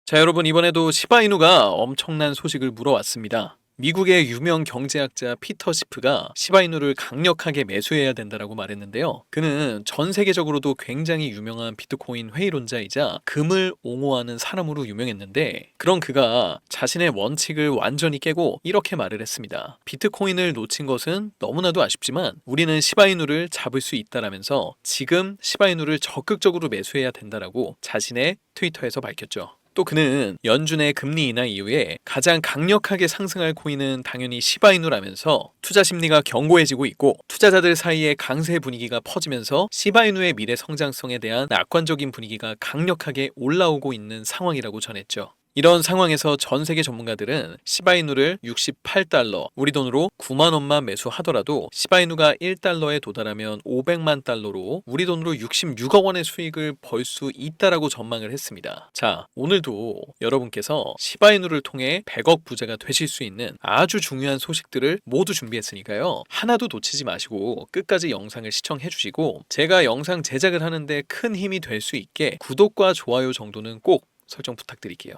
자, 여러분, 이번에도 시바이누가 엄청난 소식을 물어왔습니다. 미국의 유명 경제학자 피터 시프가 시바이누를 강력하게 매수해야 된다라고 말했는데요. 그는 전 세계적으로도 굉장히 유명한 비트코인 회의론자이자 금을 옹호하는 사람으로 유명했는데, 그런 그가 자신의 원칙을 완전히 깨고 이렇게 말을 했습니다. 비트코인을 놓친 것은 너무나도 아쉽지만 우리는 시바이누를 잡을 수 있다라면서 지금 시바이누를 적극적으로 매수해야 된다라고 자신의 트위터에서 밝혔죠. 또 그는 연준의 금리 인하 이후에 가장 강력하게 상승할 코인은 당연히 시바이누라면서 투자 심리가 견고해지고 있고 투자자들 사이에 강세 분위기가 퍼지면서 시바이누의 미래 성장성에 대한 낙관적인 분위기가 강력하게 올라오고 있는 상황이라고 전했죠. 이런 상황에서 전 세계 전문가들은 시바이누를 68달러, 우리 돈으로 9만 원만 매수하더라도 시바이누가 1달러에 도달하면 500만 달러로 우리 돈으로 66억 원의 수익을 벌 수 있다라고 전망을 했습니다. 자, 오늘도 여러분께서 시바이누를 통해 100억 부자가 되실 수 있는 아주 중요한 소식들을 모두 준비했으니까요. 하나도 놓치지 마시고 끝까지 영상을 시청해 주시고 제가 영상 제작을 하는데 큰 힘이 될 수 있게 구독과 좋아요 정도는 꼭 설정 부탁드릴게요.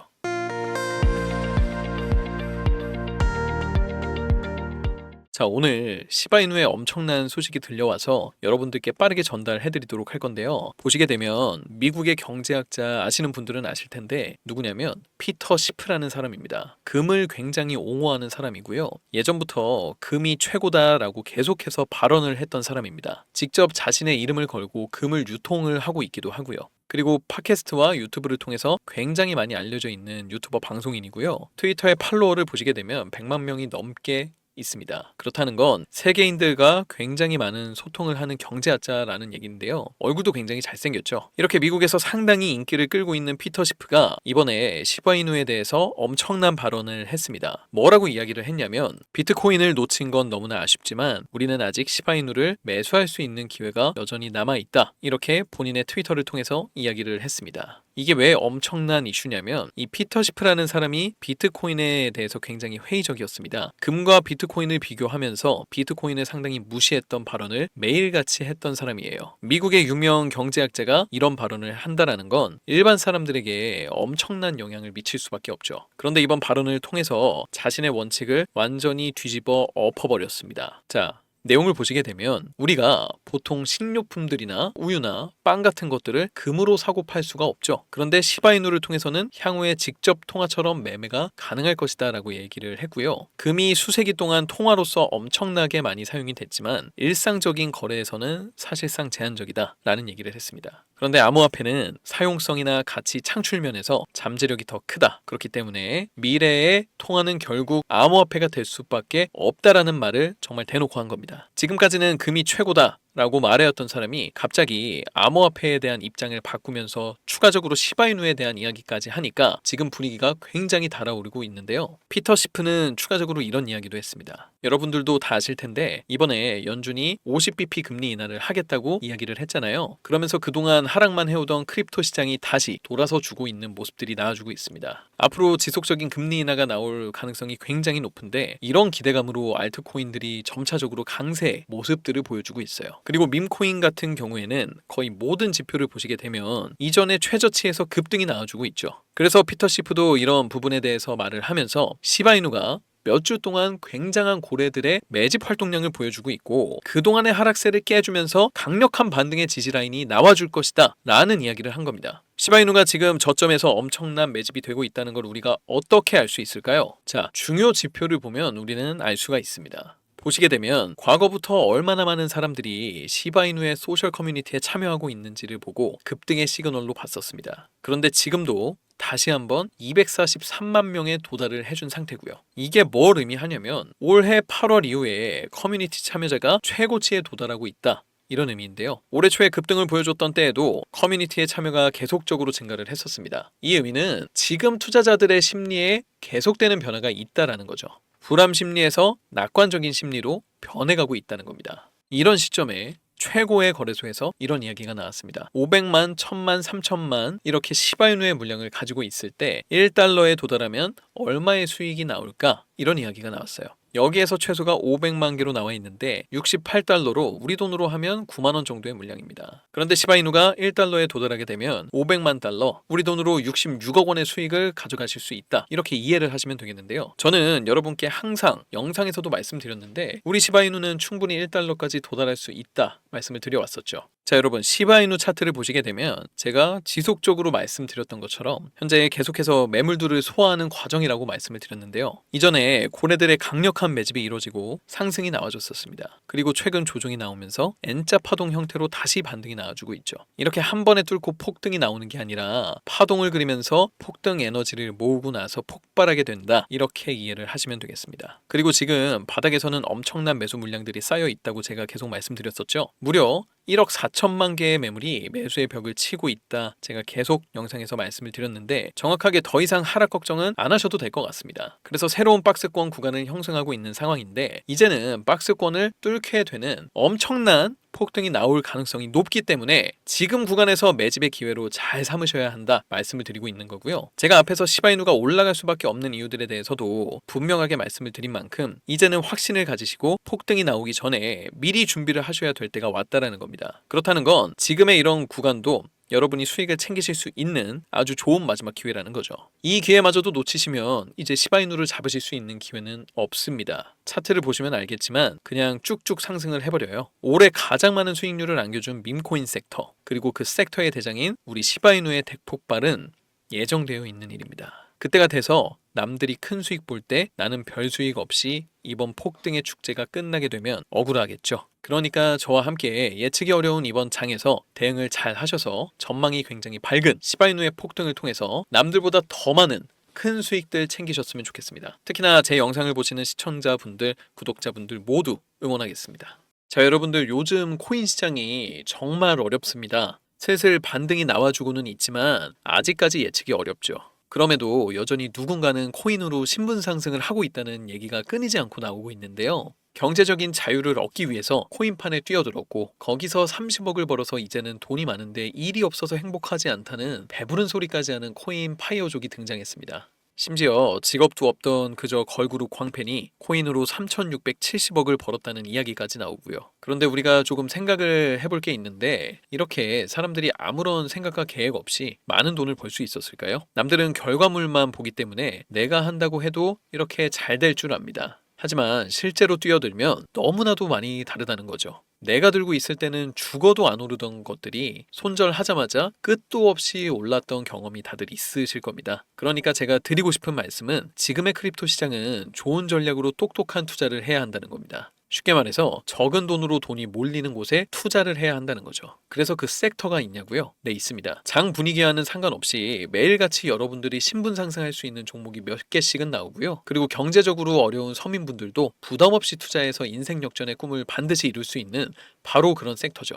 자, 오늘 시바이누의 엄청난 소식이 들려와서 여러분들께 빠르게 전달해드리도록 할 건데요. 보시게 되면 미국의 경제학자 아시는 분들은 아실 텐데 누구냐면 피터 시프라는 사람입니다. 금을 굉장히 옹호하는 사람이고요. 예전부터 금이 최고다라고 계속해서 발언을 했던 사람입니다. 직접 자신의 이름을 걸고 금을 유통을 하고 있기도 하고요. 그리고 팟캐스트와 유튜브를 통해서 굉장히 많이 알려져 있는 유튜버 방송인이고요. 트위터의 팔로워를 보시게 되면 100만 명이 넘게 있습니다. 그렇다는 건 세계인들과 굉장히 많은 소통을 하는 경제학자라는 얘기인데요. 얼굴도 굉장히 잘생겼죠. 이렇게 미국에서 상당히 인기를 끌고 있는 피터 시프가 이번에 시바이누에 대해서 엄청난 발언을 했습니다. 뭐라고 이야기를 했냐면 비트코인을 놓친 건 너무나 아쉽지만 우리는 아직 시바이누를 매수할 수 있는 기회가 여전히 남아있다. 이렇게 본인의 트위터를 통해서 이야기를 했습니다. 이게 왜 엄청난 이슈냐면 이 피터 시프라는 사람이 비트코인에 대해서 굉장히 회의적이었습니다. 금과 비트코인을 비교하면서 비트코인을 상당히 무시했던 발언을 매일같이 했던 사람이에요. 미국의 유명 경제학자가 이런 발언을 한다라는 건 일반 사람들에게 엄청난 영향을 미칠 수밖에 없죠. 그런데 이번 발언을 통해서 자신의 원칙을 완전히 뒤집어 엎어버렸습니다. 자, 내용을 보시게 되면 우리가 보통 식료품들이나 우유나 빵 같은 것들을 금으로 사고 팔 수가 없죠. 그런데 시바이누를 통해서는 향후에 직접 통화처럼 매매가 가능할 것이다 라고 얘기를 했고요. 금이 수세기 동안 통화로서 엄청나게 많이 사용이 됐지만 일상적인 거래에서는 사실상 제한적이다 라는 얘기를 했습니다. 그런데 암호화폐는 사용성이나 가치 창출 면에서 잠재력이 더 크다. 그렇기 때문에 미래의 통화는 결국 암호화폐가 될 수밖에 없다라는 말을 정말 대놓고 한 겁니다. 지금까지는 금이 최고다 라고 말해왔던 사람이 갑자기 암호화폐에 대한 입장을 바꾸면서 추가적으로 시바이누에 대한 이야기까지 하니까 지금 분위기가 굉장히 달아오르고 있는데요. 피터 시프는 추가적으로 이런 이야기도 했습니다. 여러분들도 다 아실 텐데 이번에 연준이 50bp 금리 인하를 하겠다고 이야기를 했잖아요. 그러면서 그동안 하락만 해오던 크립토 시장이 다시 돌아서 주고 있는 모습들이 나와주고 있습니다. 앞으로 지속적인 금리 인하가 나올 가능성이 굉장히 높은데 이런 기대감으로 알트코인들이 점차적으로 강세 모습들을 보여주고 있어요. 그리고 밈코인 같은 경우에는 거의 모든 지표를 보시게 되면 이전의 최저치에서 급등이 나와주고 있죠. 그래서 피터 시프도 이런 부분에 대해서 말을 하면서 시바이누가 몇 주 동안 굉장한 고래들의 매집 활동량을 보여주고 있고 그동안의 하락세를 깨주면서 강력한 반등의 지지라인이 나와줄 것이다 라는 이야기를 한 겁니다. 시바이누가 지금 저점에서 엄청난 매집이 되고 있다는 걸 우리가 어떻게 알 수 있을까요? 자, 중요 지표를 보면 우리는 알 수가 있습니다. 보시게 되면 과거부터 얼마나 많은 사람들이 시바이누의 소셜 커뮤니티에 참여하고 있는지를 보고 급등의 시그널로 봤었습니다. 그런데 지금도 다시 한번 243만 명에 도달을 해준 상태고요. 이게 뭘 의미하냐면 올해 8월 이후에 커뮤니티 참여자가 최고치에 도달하고 있다. 이런 의미인데요. 올해 초에 급등을 보여줬던 때에도 커뮤니티의 참여가 계속적으로 증가를 했었습니다. 이 의미는 지금 투자자들의 심리에 계속되는 변화가 있다라는 거죠. 불안 심리에서 낙관적인 심리로 변해가고 있다는 겁니다. 이런 시점에 최고의 거래소에서 이런 이야기가 나왔습니다. 500만, 1000만, 3000만 이렇게 시바이누의 물량을 가지고 있을 때 1달러에 도달하면 얼마의 수익이 나올까? 이런 이야기가 나왔어요. 여기에서 최소가 500만 개로 나와 있는데 68달러로 우리 돈으로 하면 9만 원 정도의 물량입니다. 그런데 시바이누가 1달러에 도달하게 되면 500만 달러, 우리 돈으로 66억 원의 수익을 가져가실 수 있다. 이렇게 이해를 하시면 되겠는데요. 저는 여러분께 항상 영상에서도 말씀드렸는데 우리 시바이누는 충분히 1달러까지 도달할 수 있다 말씀을 드려왔었죠. 자, 여러분, 시바이누 차트를 보시게 되면 제가 지속적으로 말씀드렸던 것처럼 현재 계속해서 매물들을 소화하는 과정이라고 말씀을 드렸는데요. 이전에 고래들의 강력한 매집이 이루어지고 상승이 나와줬었습니다. 그리고 최근 조정이 나오면서 N자 파동 형태로 다시 반등이 나와주고 있죠. 이렇게 한 번에 뚫고 폭등이 나오는 게 아니라 파동을 그리면서 폭등 에너지를 모으고 나서 폭발하게 된다. 이렇게 이해를 하시면 되겠습니다. 그리고 지금 바닥에서는 엄청난 매수 물량들이 쌓여 있다고 제가 계속 말씀드렸었죠. 무려 1억 4천만 개의 매물이 매수의 벽을 치고 있다. 제가 계속 영상에서 말씀을 드렸는데 정확하게 더 이상 하락 걱정은 안 하셔도 될 것 같습니다. 그래서 새로운 박스권 구간을 형성하고 있는 상황인데 이제는 박스권을 뚫게 되는 엄청난 폭등이 나올 가능성이 높기 때문에 지금 구간에서 매집의 기회로 잘 삼으셔야 한다 말씀을 드리고 있는 거고요. 제가 앞에서 시바이누가 올라갈 수밖에 없는 이유들에 대해서도 분명하게 말씀을 드린 만큼 이제는 확신을 가지시고 폭등이 나오기 전에 미리 준비를 하셔야 될 때가 왔다라는 겁니다. 그렇다는 건 지금의 이런 구간도 여러분이 수익을 챙기실 수 있는 아주 좋은 마지막 기회라는 거죠. 이 기회마저도 놓치시면 이제 시바이누를 잡으실 수 있는 기회는 없습니다. 차트를 보시면 알겠지만 그냥 쭉쭉 상승을 해버려요. 올해 가장 많은 수익률을 안겨준 밈코인 섹터, 그리고 그 섹터의 대장인 우리 시바이누의 대폭발은 예정되어 있는 일입니다. 그때가 돼서 남들이 큰 수익 볼 때 나는 별 수익 없이 이번 폭등의 축제가 끝나게 되면 억울하겠죠. 그러니까 저와 함께 예측이 어려운 이번 장에서 대응을 잘 하셔서 전망이 굉장히 밝은 시바이누의 폭등을 통해서 남들보다 더 많은 큰 수익들 챙기셨으면 좋겠습니다. 특히나 제 영상을 보시는 시청자분들, 구독자분들 모두 응원하겠습니다. 자, 여러분들, 요즘 코인 시장이 정말 어렵습니다. 슬슬 반등이 나와주고는 있지만 아직까지 예측이 어렵죠. 그럼에도 여전히 누군가는 코인으로 신분 상승을 하고 있다는 얘기가 끊이지 않고 나오고 있는데요. 경제적인 자유를 얻기 위해서 코인판에 뛰어들었고 거기서 30억을 벌어서 이제는 돈이 많은데 일이 없어서 행복하지 않다는 배부른 소리까지 하는 코인 파이어족이 등장했습니다. 심지어 직업도 없던 그저 걸그룹 광팬이 코인으로 3,670억을 벌었다는 이야기까지 나오고요. 그런데 우리가 조금 생각을 해볼 게 있는데 이렇게 사람들이 아무런 생각과 계획 없이 많은 돈을 벌 수 있었을까요? 남들은 결과물만 보기 때문에 내가 한다고 해도 이렇게 잘 될 줄 압니다. 하지만 실제로 뛰어들면 너무나도 많이 다르다는 거죠. 내가 들고 있을 때는 죽어도 안 오르던 것들이 손절하자마자 끝도 없이 올랐던 경험이 다들 있으실 겁니다. 그러니까 제가 드리고 싶은 말씀은 지금의 크립토 시장은 좋은 전략으로 똑똑한 투자를 해야 한다는 겁니다. 쉽게 말해서 적은 돈으로 돈이 몰리는 곳에 투자를 해야 한다는 거죠. 그래서 그 섹터가 있냐고요? 네, 있습니다. 장 분위기와는 상관없이 매일같이 여러분들이 신분 상승할 수 있는 종목이 몇 개씩은 나오고요. 그리고 경제적으로 어려운 서민분들도 부담 없이 투자해서 인생 역전의 꿈을 반드시 이룰 수 있는 바로 그런 섹터죠.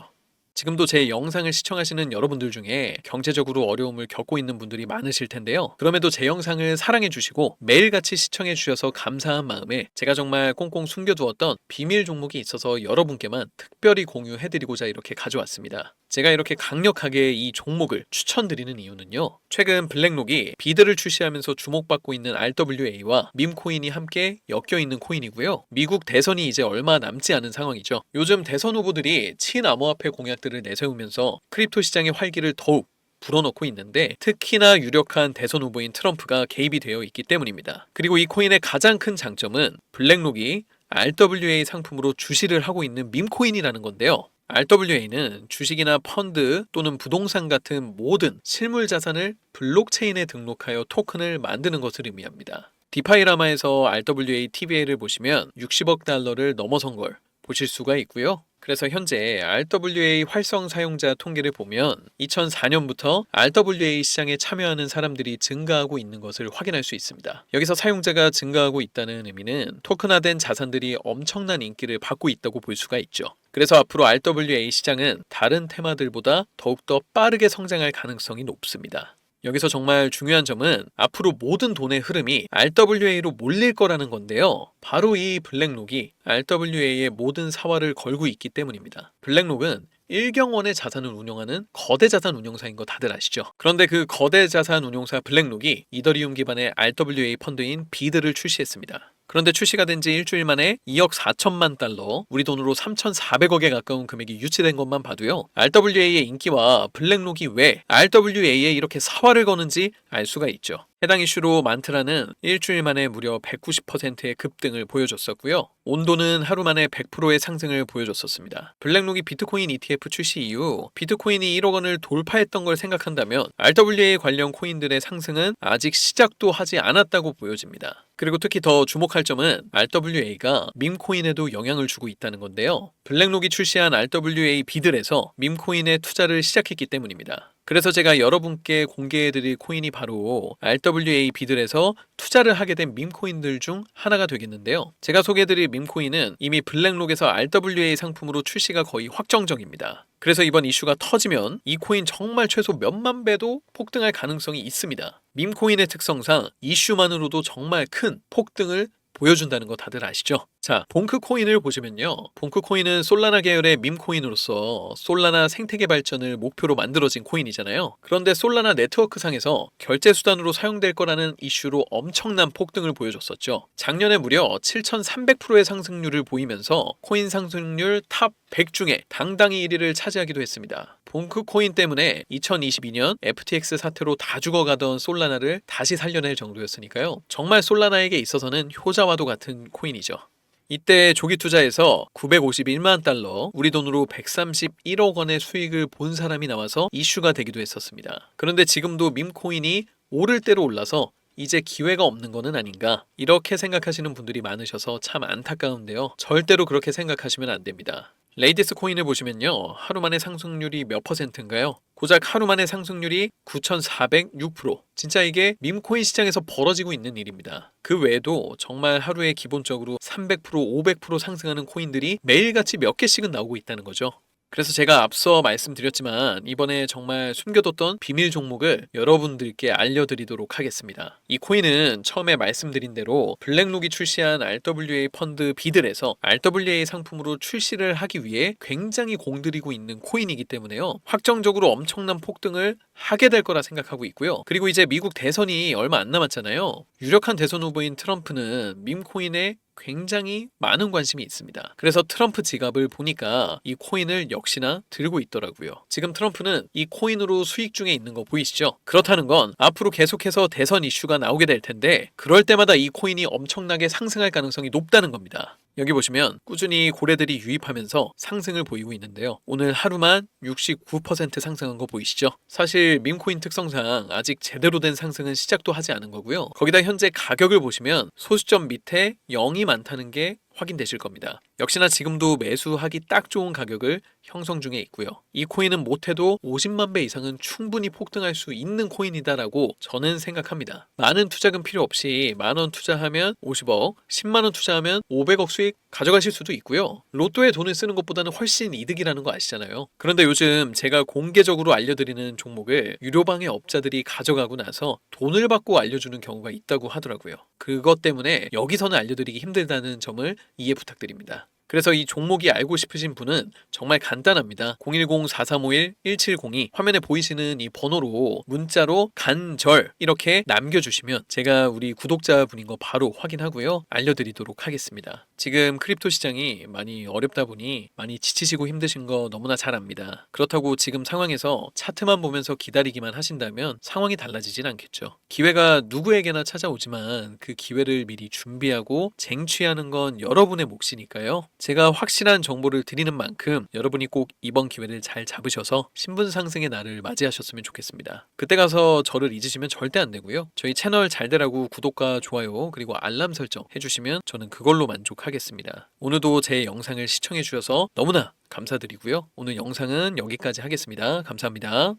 지금도 제 영상을 시청하시는 여러분들 중에 경제적으로 어려움을 겪고 있는 분들이 많으실 텐데요. 그럼에도 제 영상을 사랑해 주시고 매일같이 시청해 주셔서 감사한 마음에 제가 정말 꽁꽁 숨겨두었던 비밀 종목이 있어서 여러분께만 특별히 공유해 드리고자 이렇게 가져왔습니다. 제가 이렇게 강력하게 이 종목을 추천드리는 이유는요. 최근 블랙록이 비드를 출시하면서 주목받고 있는 RWA와 밈코인이 함께 엮여있는 코인이고요. 미국 대선이 이제 얼마 남지 않은 상황이죠. 요즘 대선 후보들이 친암호화폐 공약들을 내세우면서 크립토 시장의 활기를 더욱 불어넣고 있는데 특히나 유력한 대선 후보인 트럼프가 개입이 되어 있기 때문입니다. 그리고 이 코인의 가장 큰 장점은 블랙록이 RWA 상품으로 주시를 하고 있는 밈코인이라는 건데요. RWA는 주식이나 펀드 또는 부동산 같은 모든 실물 자산을 블록체인에 등록하여 토큰을 만드는 것을 의미합니다. 디파이라마에서 RWA TVL을 보시면 60억 달러를 넘어선 걸 보실 수가 있고요. 그래서 현재 RWA 활성 사용자 통계를 보면 2004년부터 RWA 시장에 참여하는 사람들이 증가하고 있는 것을 확인할 수 있습니다. 여기서 사용자가 증가하고 있다는 의미는 토큰화된 자산들이 엄청난 인기를 받고 있다고 볼 수가 있죠. 그래서 앞으로 RWA 시장은 다른 테마들보다 더욱더 빠르게 성장할 가능성이 높습니다. 여기서 정말 중요한 점은 앞으로 모든 돈의 흐름이 RWA로 몰릴 거라는 건데요. 바로 이 블랙록이 RWA의 모든 사활을 걸고 있기 때문입니다. 블랙록은 1경원의 자산을 운영하는 거대 자산 운용사인 거 다들 아시죠? 그런데 그 거대 자산 운용사 블랙록이 이더리움 기반의 RWA 펀드인 비드를 출시했습니다. 그런데 출시가 된 지 일주일 만에 2억 4천만 달러, 우리 돈으로 3,400억에 가까운 금액이 유치된 것만 봐도요, RWA의 인기와 블랙록이 왜 RWA에 이렇게 사활을 거는지 알 수가 있죠. 해당 이슈로 만트라는 일주일 만에 무려 190%의 급등을 보여줬었고요. 온도는 하루 만에 100%의 상승을 보여줬었습니다. 블랙록이 비트코인 ETF 출시 이후 비트코인이 1억 원을 돌파했던 걸 생각한다면 RWA 관련 코인들의 상승은 아직 시작도 하지 않았다고 보여집니다. 그리고 특히 더 주목할 점은 RWA가 밈코인에도 영향을 주고 있다는 건데요. 블랙록이 출시한 RWA 비들에서 밈코인에 투자를 시작했기 때문입니다. 그래서 제가 여러분께 공개해드릴 코인이 바로 RWA 비들에서 투자를 하게 된 밈코인들 중 하나가 되겠는데요. 제가 소개해드릴 밈코인은 이미 블랙록에서 RWA 상품으로 출시가 거의 확정적입니다. 그래서 이번 이슈가 터지면 이 코인 정말 최소 몇만 배도 폭등할 가능성이 있습니다. 밈코인의 특성상 이슈만으로도 정말 큰 폭등을 보여준다는 거 다들 아시죠? 자, 봉크 코인을 보시면요. 봉크 코인은 솔라나 계열의 밈코인으로서 솔라나 생태계 발전을 목표로 만들어진 코인이잖아요. 그런데 솔라나 네트워크 상에서 결제 수단으로 사용될 거라는 이슈로 엄청난 폭등을 보여줬었죠. 작년에 무려 7,300%의 상승률을 보이면서 코인 상승률 탑 100 중에 당당히 1위를 차지하기도 했습니다. 봉크 코인 때문에 2022년 FTX 사태로 다 죽어가던 솔라나를 다시 살려낼 정도였으니까요. 정말 솔라나에게 있어서는 효자와도 같은 코인이죠. 이때 조기 투자에서 951만 달러, 우리 돈으로 131억 원의 수익을 본 사람이 나와서 이슈가 되기도 했었습니다. 그런데 지금도 밈코인이 오를 대로 올라서 이제 기회가 없는 거는 아닌가, 이렇게 생각하시는 분들이 많으셔서 참 안타까운데요. 절대로 그렇게 생각하시면 안 됩니다. 레이디스 코인을 보시면요, 하루 만에 상승률이 몇 %인가요? 고작 하루 만에 상승률이 9,406%. 진짜 이게 밈코인 시장에서 벌어지고 있는 일입니다. 그 외에도 정말 하루에 기본적으로 300%, 500% 상승하는 코인들이 매일같이 몇 개씩은 나오고 있다는 거죠. 그래서 제가 앞서 말씀드렸지만 이번에 정말 숨겨뒀던 비밀 종목을 여러분들께 알려드리도록 하겠습니다. 이 코인은 처음에 말씀드린 대로 블랙록이 출시한 RWA 펀드 비들에서 RWA 상품으로 출시를 하기 위해 굉장히 공들이고 있는 코인이기 때문에요. 확정적으로 엄청난 폭등을 하게 될 거라 생각하고 있고요. 그리고 이제 미국 대선이 얼마 안 남았잖아요. 유력한 대선 후보인 트럼프는 밈코인에 굉장히 많은 관심이 있습니다. 그래서 트럼프 지갑을 보니까 이 코인을 역시나 들고 있더라고요. 지금 트럼프는 이 코인으로 수익 중에 있는 거 보이시죠? 그렇다는 건 앞으로 계속해서 대선 이슈가 나오게 될 텐데 그럴 때마다 이 코인이 엄청나게 상승할 가능성이 높다는 겁니다. 여기 보시면 꾸준히 고래들이 유입하면서 상승을 보이고 있는데요. 오늘 하루만 69% 상승한 거 보이시죠? 사실 밈코인 특성상 아직 제대로 된 상승은 시작도 하지 않은 거고요. 거기다 현재 가격을 보시면 소수점 밑에 0이 많다는 게 확인되실 겁니다. 역시나 지금도 매수하기 딱 좋은 가격을 형성 중에 있고요. 이 코인은 못해도 50만 배 이상은 충분히 폭등할 수 있는 코인이다라고 저는 생각합니다. 많은 투자금 필요 없이 만원 투자하면 50억, 10만원 투자하면 500억 수익 가져가실 수도 있고요. 로또에 돈을 쓰는 것보다는 훨씬 이득이라는 거 아시잖아요. 그런데 요즘 제가 공개적으로 알려드리는 종목을 유료방해 업자들이 가져가고 나서 돈을 받고 알려주는 경우가 있다고 하더라고요. 그것 때문에 여기서는 알려드리기 힘들다는 점을 이해 부탁드립니다. 그래서 이 종목이 알고 싶으신 분은 정말 간단합니다. 010-4351-1702 화면에 보이시는 이 번호로 문자로 간절 이렇게 남겨주시면 제가 우리 구독자분인 거 바로 확인하고요. 알려드리도록 하겠습니다. 지금 크립토 시장이 많이 어렵다 보니 많이 지치시고 힘드신 거 너무나 잘 압니다. 그렇다고 지금 상황에서 차트만 보면서 기다리기만 하신다면 상황이 달라지진 않겠죠. 기회가 누구에게나 찾아오지만 그 기회를 미리 준비하고 쟁취하는 건 여러분의 몫이니까요. 제가 확실한 정보를 드리는 만큼 여러분이 꼭 이번 기회를 잘 잡으셔서 신분 상승의 날을 맞이하셨으면 좋겠습니다. 그때 가서 저를 잊으시면 절대 안 되고요. 저희 채널 잘 되라고 구독과 좋아요 그리고 알람 설정 해주시면 저는 그걸로 만족하겠습니다. 오늘도 제 영상을 시청해 주셔서 너무나 감사드리고요. 오늘 영상은 여기까지 하겠습니다. 감사합니다.